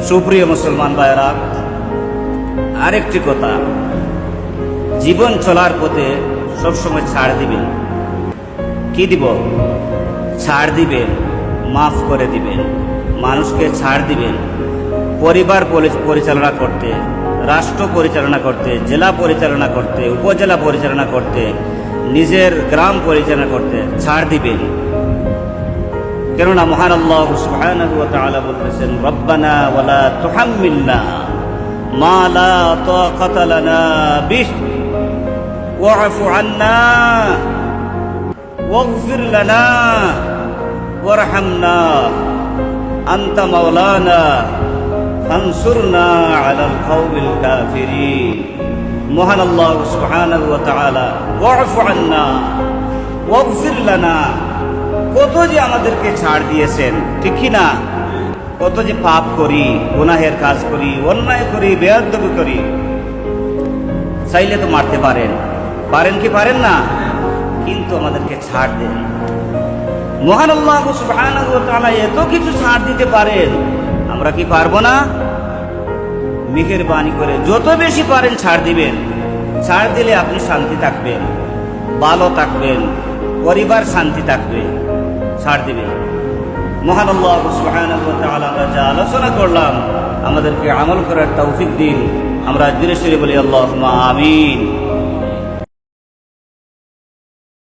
সুপ্রিয় মুসলমান ভাইরা, আরেকটি কথা, জীবন চলার পথে সবসময় ছাড় দিবেন। কি দিব? ছাড় দিবেন, মাফ করে দিবেন, মানুষকে ছাড় দিবেন। পরিবার পরিচালনা করতে, রাষ্ট্র পরিচালনা করতে, জেলা পরিচালনা করতে, উপজেলা পরিচালনা করতে, নিজের গ্রাম পরিচালনা করতে ছাড় দিবেন। কেননা মহান আল্লাহ সুবহানাহু ওয়া তাআলা বলতেছেন, রব্বানা ওয়ালা তুহাম্মিলনা মা লা তাকাতা লানা বিহি ওয়া'ফু আন্না ওয়াগফির লানা ওয়ারহামনা আনতা মাওলানা ফানসুরনা আলাল কওমিল কাফিরিন। মহান আল্লাহ সুবহানাহু ওয়া তাআলা ওয়া'ফু আন্না ওয়াগফির লানা, কত যে আমাদেরকে ছাড় দিয়েছেন, ঠিক কি না? কত যে পাপ করি, গুনাহের কাজ করি, অন্যায় করি, বেয়াদবি করি। চাইলে তো মারতে পারেন, পারেন কি পারেন না? কিন্তু আমাদেরকে ছাড় দেন। মহান আল্লাহ সুবহানাহু ওয়া তাআলা এত কিছু ছাড় দিতে পারেন, আমরা কি পারবো না? মেহেরবানি করে যত বেশি পারেন ছাড় দিবেন। ছাড় দিলে আপনি শান্তি থাকবেন, ভালো থাকবেন, পরিবার শান্তি থাকবে। ছাড় দিবে। মহান আল্লাহ সুবহানাহু ওয়া তাআলা আমরা যা আলোচনা করলাম, আমাদেরকে আমল করার তৌফিক দিন। আমরা ধীরে ধীরে বলি আল্লাহুম্মা আমিন।